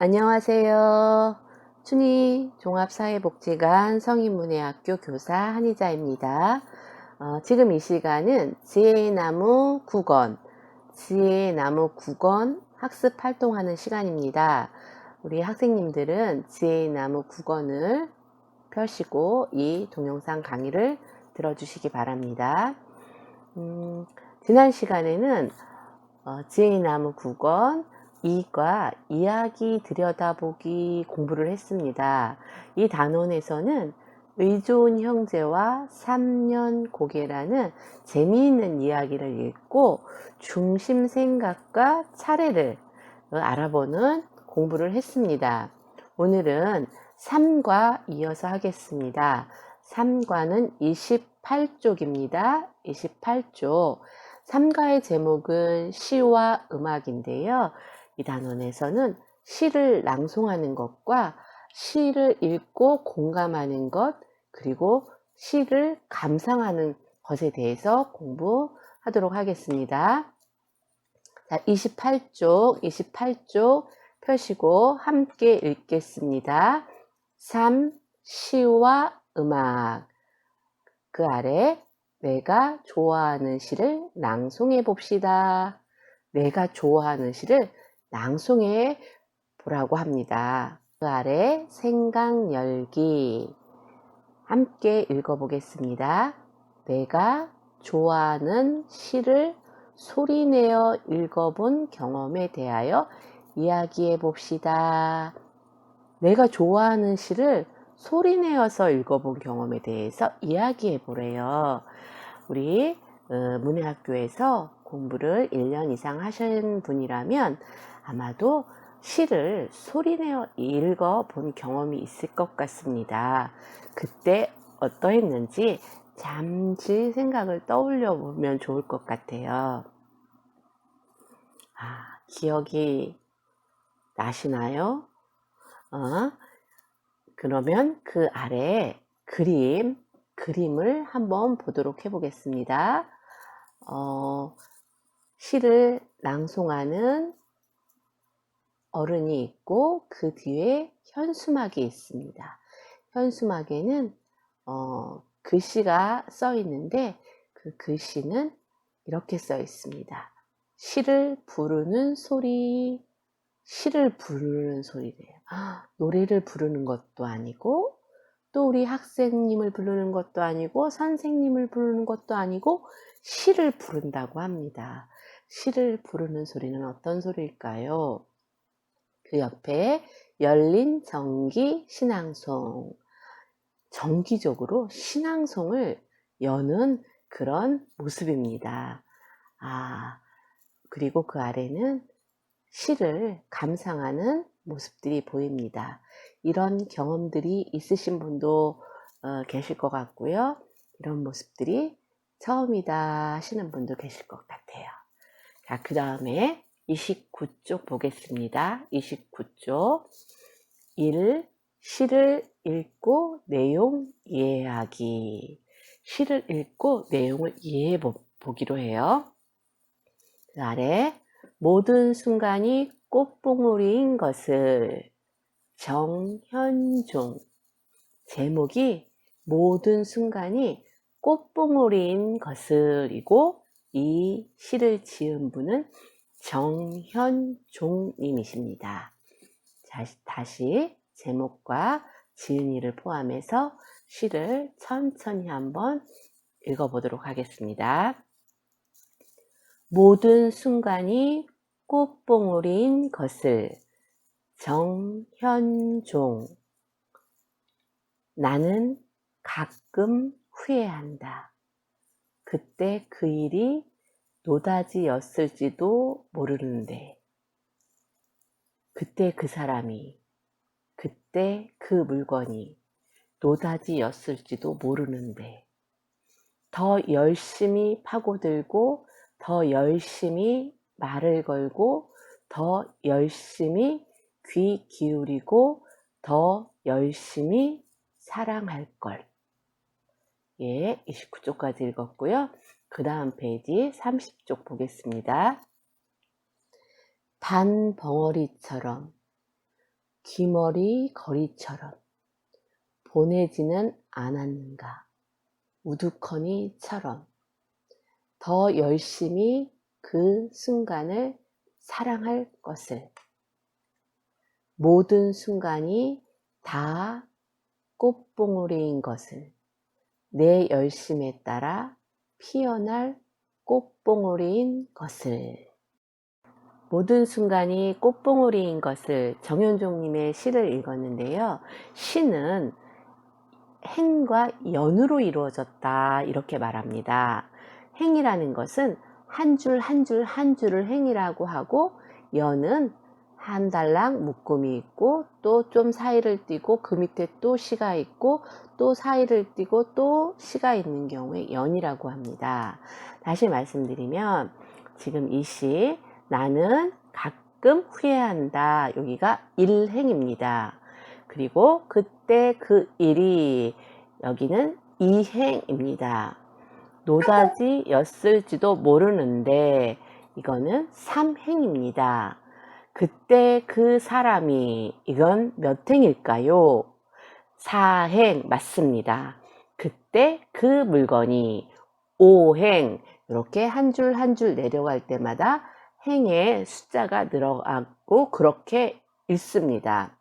안녕하세요. 춘희 종합사회복지관 성인문예학교 교사 한희자입니다. 지금 이 시간은 지혜의 나무 9권, 지혜의 나무 9권 학습 활동하는 시간입니다. 우리 학생님들은 지혜의 나무 9권을 펴시고 이 동영상 강의를 들어주시기 바랍니다. 지난 시간에는 지혜의 나무 9권 이과 이야기 들여다보기 공부를 했습니다. 이 단원에서는 의좋은 형제와 3년 고개라는 재미있는 이야기를 읽고 중심 생각과 차례를 알아보는 공부를 했습니다. 오늘은 3과 이어서 하겠습니다. 3과는 28쪽입니다. 28쪽. 3과의 제목은 시와 음악인데요. 이 단원에서는 시를 낭송하는 것과 시를 읽고 공감하는 것, 그리고 시를 감상하는 것에 대해서 공부하도록 하겠습니다. 자, 28쪽 펴시고 함께 읽겠습니다. 3. 시와 음악. 그 아래 내가 좋아하는 시를 낭송해 봅시다. 내가 좋아하는 시를 낭송해 보라고 합니다. 그 아래 생각 열기 함께 읽어보겠습니다. 내가 좋아하는 시를 소리내어 읽어본 경험에 대하여 이야기해 봅시다. 내가 좋아하는 시를 소리내어서 읽어본 경험에 대해서 이야기해 보래요. 우리 문예학교에서 공부를 1년 이상 하신 분이라면 아마도 시를 소리내어 읽어본 경험이 있을 것 같습니다. 그때 어떠했는지 잠시 생각을 떠올려 보면 좋을 것 같아요. 기억이 나시나요? 그러면 그 아래 그림을 한번 보도록 해보겠습니다. 시를 낭송하는 어른이 있고 그 뒤에 현수막이 있습니다. 현수막에는 글씨가 써 있는데 그 글씨는 이렇게 써 있습니다. 시를 부르는 소리, 시를 부르는 소리래요. 노래를 부르는 것도 아니고 또 우리 학생님을 부르는 것도 아니고 선생님을 부르는 것도 아니고 시를 부른다고 합니다. 시를 부르는 소리는 어떤 소리일까요? 그 옆에 열린 정기 신앙송, 정기적으로 신앙송을 여는 그런 모습입니다. 그리고 그 아래는 시를 감상하는 모습들이 보입니다. 이런 경험들이 있으신 분도 계실 것 같고요. 이런 모습들이 처음이다 하시는 분도 계실 것 같아요. 자, 그 다음에 29쪽 보겠습니다. 29쪽 1. 시를 읽고 내용 이해하기. 시를 읽고 내용을 이해해 보기로 해요. 그 아래 모든 순간이 꽃봉오리인 것을. 정현종. 제목이 모든 순간이 꽃봉오리인 것을이고 이 시를 지은 분은 정현종 님이십니다. 자, 다시 제목과 지은이를 포함해서 시를 천천히 한번 읽어보도록 하겠습니다. 모든 순간이 꽃봉오리인 것을. 정현종. 나는 가끔 후회한다. 그때 그 일이 노다지였을지도 모르는데, 그때 그 사람이, 그때 그 물건이 노다지였을지도 모르는데, 더 열심히 파고들고, 더 열심히 말을 걸고, 더 열심히 귀 기울이고, 더 열심히 사랑할 걸. 예, 29쪽까지 읽었고요. 그 다음 페이지 30쪽 보겠습니다. 단 벙어리처럼 귀머리 거리처럼 보내지는 않았는가. 우두커니처럼 더 열심히 그 순간을 사랑할 것을. 모든 순간이 다 꽃봉오리인 것을. 내 열심에 따라 피어날 꽃봉오리인 것을. 모든 순간이 꽃봉오리인 것을, 정현종님의 시를 읽었는데요. 시는 행과 연으로 이루어졌다 이렇게 말합니다. 행이라는 것은 한 줄 한 줄 한 줄을 행이라고 하고, 연은 한 달랑 묶음이 있고 또 좀 사이를 띄고 그 밑에 또 시가 있고 또 사이를 띄고 또 시가 있는 경우에 연이라고 합니다. 다시 말씀드리면 지금 이 시, 나는 가끔 후회한다, 여기가 일행입니다. 그리고 그때 그 일이, 여기는 이행입니다. 노다지였을지도 모르는데, 이거는 삼행입니다. 그때 그 사람이, 이건 몇 행일까요? 사행 맞습니다. 그때 그 물건이 오행, 이렇게 한 줄 한 줄 내려갈 때마다 행에 숫자가 늘어가고 그렇게 읽습니다.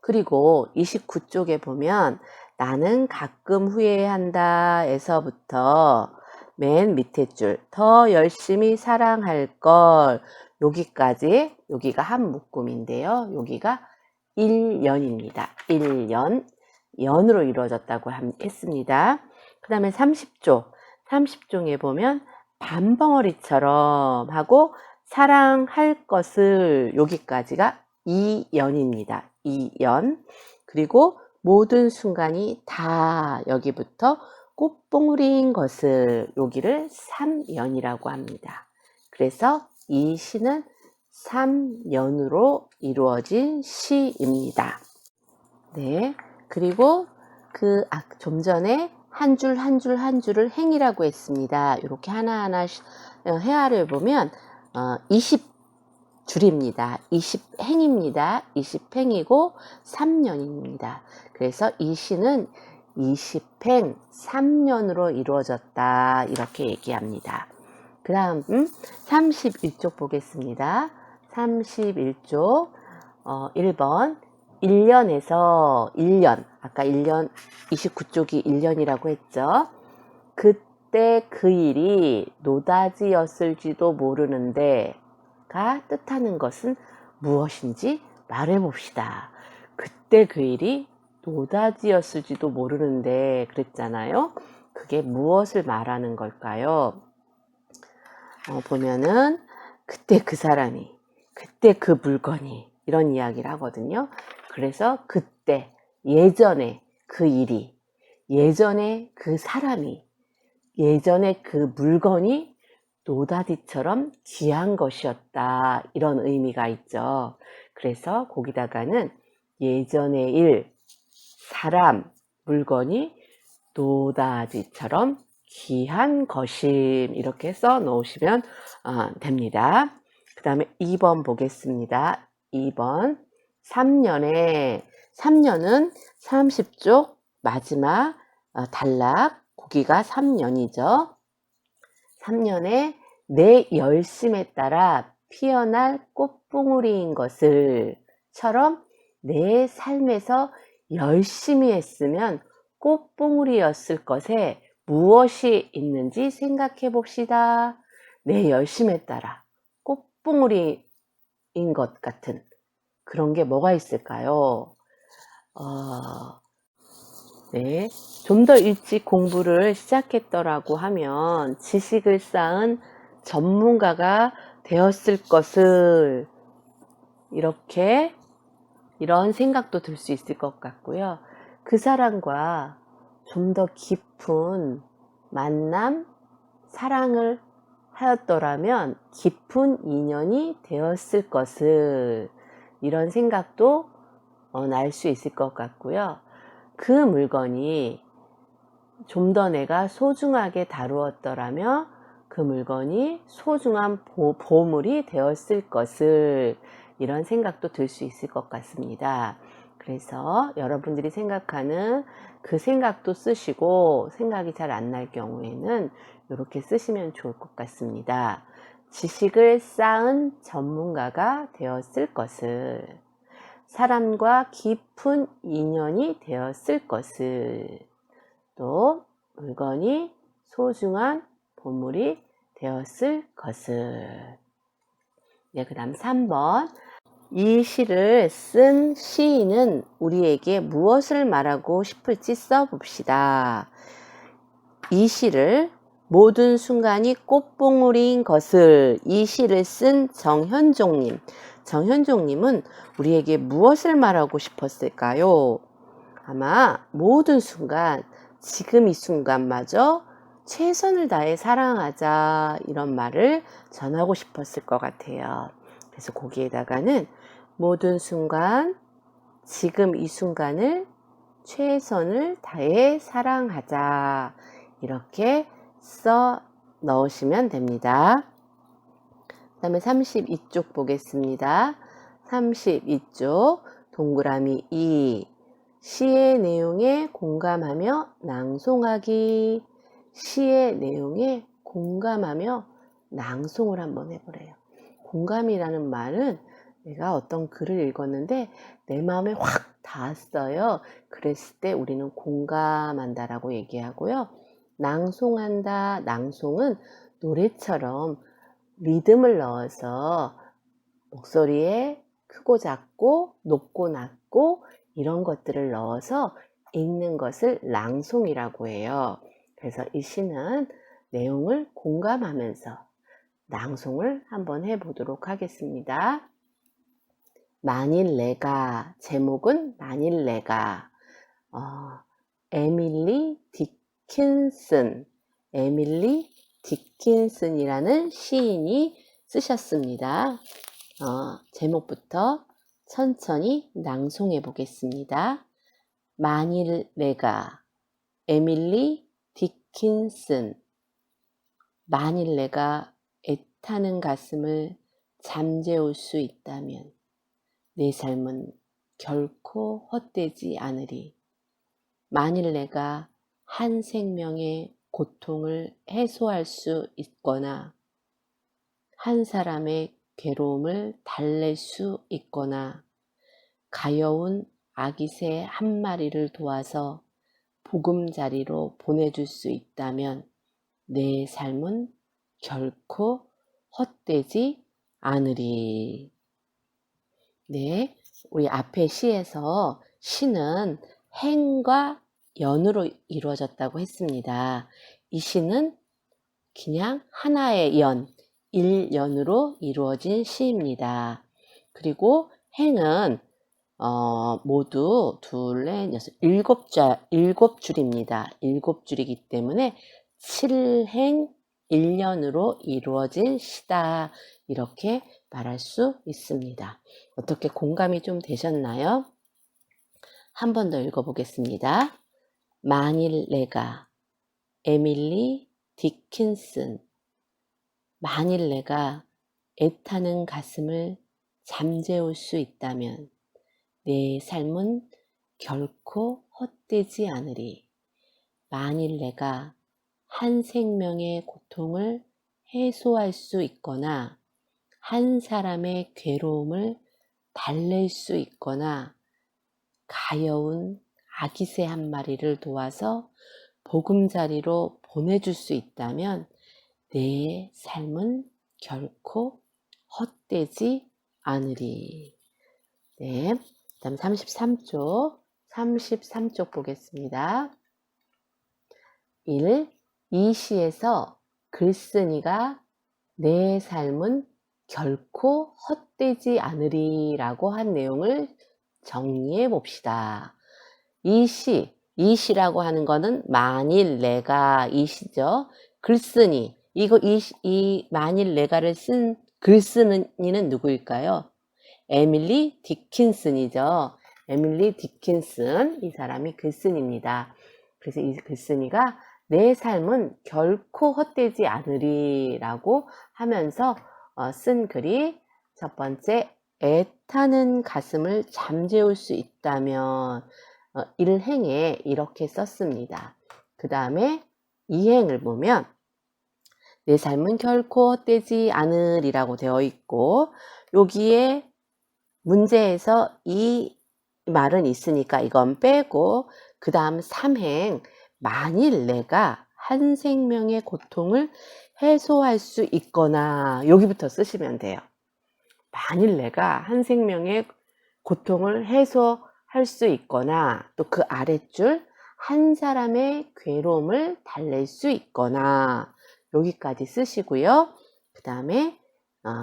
그리고 29쪽에 보면 나는 가끔 후회한다 에서부터 맨 밑에 줄 더 열심히 사랑할 걸, 여기까지, 여기가 한 묶음인데요. 여기가 1년입니다. 1년, 연으로 이루어졌다고 했습니다. 그 다음에 30쪽에 보면 밤벙어리처럼 하고 사랑할 것을, 여기까지가 2연입니다. 2연. 그리고 모든 순간이 다, 여기부터 꽃봉오리인 것을, 여기를 3연이라고 합니다. 그래서 이 시는 3연으로 이루어진 시입니다. 네. 그리고 좀 전에 한 줄 한 줄 한 줄을 행이라고 했습니다. 이렇게 하나하나 해아를 보면 20줄입니다. 20행입니다. 20행이고 3년입니다. 그래서 이 시는 20행 3년으로 이루어졌다 이렇게 얘기합니다. 그 다음 31쪽 보겠습니다. 31쪽 1번 1년에서 1년, 아까 1년 29쪽이 1년이라고 했죠. 그때 그 일이 노다지였을지도 모르는데 가 뜻하는 것은 무엇인지 말해봅시다. 그때 그 일이 노다지였을지도 모르는데 그랬잖아요. 그게 무엇을 말하는 걸까요? 보면은 그때 그 사람이, 그때 그 물건이, 이런 이야기를 하거든요. 그래서 그때, 예전에 그 일이, 예전에 그 사람이, 예전에 그 물건이 노다지처럼 귀한 것이었다, 이런 의미가 있죠. 그래서 거기다가는 예전의 일, 사람, 물건이 노다지처럼 귀한 것임, 이렇게 써 놓으시면 됩니다. 그 다음에 2번 보겠습니다. 2번 3년은 30쪽 마지막 단락, 거기가 3년이죠. 3년에 내 열심에 따라 피어날 꽃봉오리인 것을 처럼 내 삶에서 열심히 했으면 꽃봉오리였을 것에 무엇이 있는지 생각해 봅시다. 내 열심에 따라 꽃봉오리인 것 같은 그런 게 뭐가 있을까요? 네, 좀 더 일찍 공부를 시작했더라고 하면 지식을 쌓은 전문가가 되었을 것을, 이런 생각도 들 수 있을 것 같고요. 그 사람과 좀 더 깊은 만남, 사랑을 하였더라면 깊은 인연이 되었을 것을, 이런 생각도 날 수 있을 것 같고요. 그 물건이 좀 더 내가 소중하게 다루었더라면 그 물건이 소중한 보물이 되었을 것을, 이런 생각도 들 수 있을 것 같습니다. 그래서 여러분들이 생각하는 그 생각도 쓰시고 생각이 잘 안 날 경우에는 이렇게 쓰시면 좋을 것 같습니다. 지식을 쌓은 전문가가 되었을 것을, 사람과 깊은 인연이 되었을 것을, 또 물건이 소중한 보물이 되었을 것을. 네, 그 다음 3번. 이 시를 쓴 시인은 우리에게 무엇을 말하고 싶을지 써봅시다. 이 시를 모든 순간이 꽃봉오리인 것을, 이 시를 쓴 정현종님. 정현종님은 우리에게 무엇을 말하고 싶었을까요? 아마 모든 순간, 지금 이 순간마저 최선을 다해 사랑하자, 이런 말을 전하고 싶었을 것 같아요. 그래서 거기에다가는 모든 순간, 지금 이 순간을 최선을 다해 사랑하자, 이렇게 써 넣으시면 됩니다. 그 다음에 32쪽 보겠습니다. 32쪽 동그라미 2, 시의 내용에 공감하며 낭송하기. 시의 내용에 공감하며 낭송을 한번 해보래요. 공감이라는 말은 내가 어떤 글을 읽었는데 내 마음에 확 닿았어요. 그랬을 때 우리는 공감한다라고 얘기하고요. 낭송한다, 낭송은 노래처럼 리듬을 넣어서 목소리에 크고 작고 높고 낮고 이런 것들을 넣어서 읽는 것을 낭송이라고 해요. 그래서 이 시는 내용을 공감하면서 낭송을 한번 해보도록 하겠습니다. 만일 내가, 제목은 만일 내가, 에밀리 디킨슨, 에밀리 디킨슨이라는 시인이 쓰셨습니다. 제목부터 천천히 낭송해 보겠습니다. 만일 내가, 에밀리 디킨슨. 만일 내가 애타는 가슴을 잠재울 수 있다면 내 삶은 결코 헛되지 않으리. 만일 내가 한 생명의 고통을 해소할 수 있거나 한 사람의 괴로움을 달랠 수 있거나 가여운 아기새 한 마리를 도와서 보금자리로 보내줄 수 있다면 내 삶은 결코 헛되지 않으리. 네, 우리 앞에 시에서 시는 행과 연으로 이루어졌다고 했습니다. 이 시는 그냥 하나의 연, 일연으로 이루어진 시입니다. 그리고 행은 모두 둘, 넷, 여섯, 일곱 줄입니다. 일곱 줄이기 때문에 7행 1년으로 이루어진 시다, 이렇게 말할 수 있습니다. 어떻게 공감이 좀 되셨나요? 한 번 더 읽어보겠습니다. 만일 내가, 에밀리 디킨슨. 만일 내가 애타는 가슴을 잠재울 수 있다면 내 삶은 결코 헛되지 않으리. 만일 내가 한 생명의 고통을 해소할 수 있거나 한 사람의 괴로움을 달랠 수 있거나 가여운 아기새 한 마리를 도와서 보금자리로 보내줄 수 있다면 내 삶은 결코 헛되지 않으리. 네, 그 다음 33쪽 보겠습니다. 1. 이 시에서 글쓴이가 내 삶은 결코 헛되지 않으리 라고 한 내용을 정리해 봅시다. 이 시라고 하는 거는 만일 내가, 이 시죠. 글쓴이, 이 만일 내가를 쓴 글쓴이는 누구일까요? 에밀리 디킨슨이죠. 에밀리 디킨슨, 이 사람이 글쓴이입니다. 그래서 이 글쓴이가 내 삶은 결코 헛되지 않으리 라고 하면서 쓴 글이 첫 번째 애타는 가슴을 잠재울 수 있다면 일행에 이렇게 썼습니다. 그 다음에 이행을 보면 내 삶은 결코 헛되지 않으리라고 되어 있고 여기에 문제에서 이 말은 있으니까 이건 빼고 그 다음 3행 만일 내가 한 생명의 고통을 해소할 수 있거나 여기부터 쓰시면 돼요. 만일 내가 한 생명의 고통을 해소할 수 있거나 또 그 아랫줄 한 사람의 괴로움을 달랠 수 있거나 여기까지 쓰시고요. 그 다음에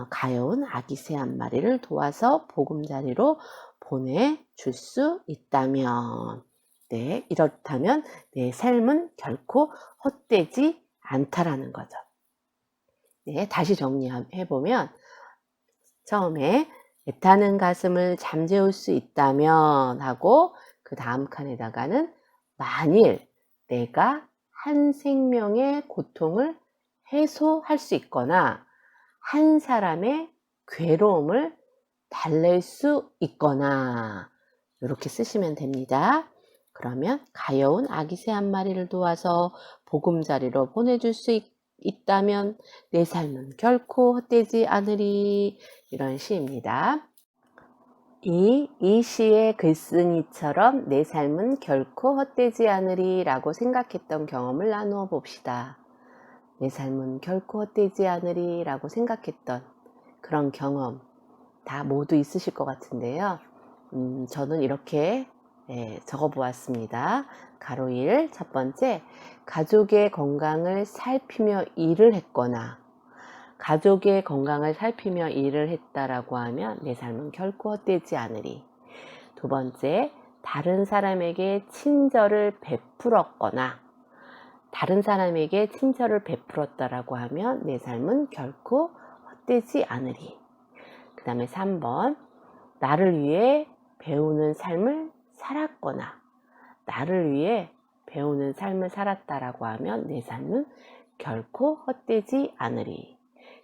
가여운 아기 새 한 마리를 도와서 보금자리로 보내줄 수 있다면 네, 이렇다면 내 삶은 결코 헛되지 않다라는 거죠. 네, 다시 정리해보면 처음에 애타는 가슴을 잠재울 수 있다면 하고 그 다음 칸에다가는 만일 내가 한 생명의 고통을 해소할 수 있거나 한 사람의 괴로움을 달랠 수 있거나 이렇게 쓰시면 됩니다. 그러면 가여운 아기 새 한 마리를 도와서 보금자리로 보내줄 수 있다면 내 삶은 결코 헛되지 않으리 이런 시입니다. 이 시의 글쓴이처럼 내 삶은 결코 헛되지 않으리 라고 생각했던 경험을 나누어 봅시다. 내 삶은 결코 헛되지 않으리 라고 생각했던 그런 경험 다 모두 있으실 것 같은데요. 저는 이렇게 적어 보았습니다. 가로 1, 첫 번째, 가족의 건강을 살피며 일을 했거나 가족의 건강을 살피며 일을 했다라고 하면 내 삶은 결코 헛되지 않으리. 두 번째, 다른 사람에게 친절을 베풀었거나 다른 사람에게 친절을 베풀었다라고 하면 내 삶은 결코 헛되지 않으리. 그 다음에 3번, 나를 위해 배우는 삶을 살았거나 나를 위해 배우는 삶을 살았다라고 하면 내 삶은 결코 헛되지 않으리.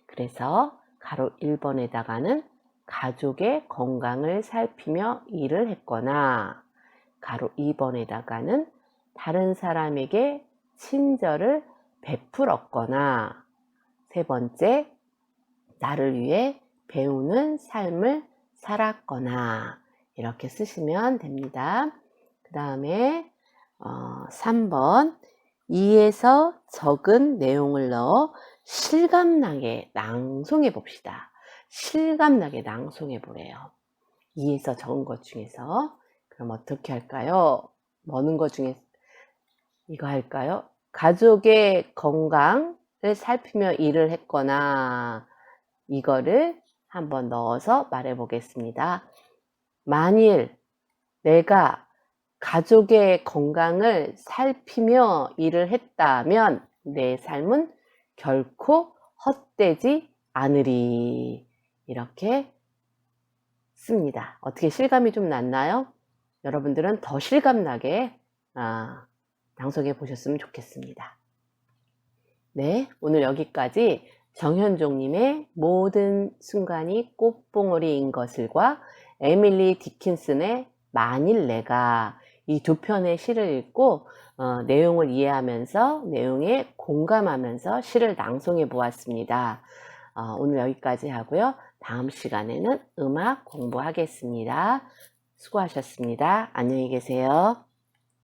그래서 가로 1번에다가는 가족의 건강을 살피며 일을 했거나 가로 2번에다가는 다른 사람에게 친절을 베풀었거나 세 번째, 나를 위해 배우는 삶을 살았거나 이렇게 쓰시면 됩니다. 그 다음에 3번 2에서 적은 내용을 넣어 실감나게 낭송해 봅시다. 실감나게 낭송해 보래요. 2에서 적은 것 중에서 그럼 어떻게 할까요? 먹는 것 중에 이거 할까요? 가족의 건강을 살피며 일을 했거나 이거를 한번 넣어서 말해 보겠습니다. 만일 내가 가족의 건강을 살피며 일을 했다면 내 삶은 결코 헛되지 않으리. 이렇게 씁니다. 어떻게 실감이 좀 났나요? 여러분들은 더 실감나게 낭송해 보셨으면 좋겠습니다. 네, 오늘 여기까지 정현종님의 모든 순간이 꽃봉오리인 것을과 에밀리 디킨슨의 만일 내가 이 두 편의 시를 읽고 내용을 이해하면서 내용에 공감하면서 시를 낭송해 보았습니다. 오늘 여기까지 하고요. 다음 시간에는 음악 공부하겠습니다. 수고하셨습니다. 안녕히 계세요.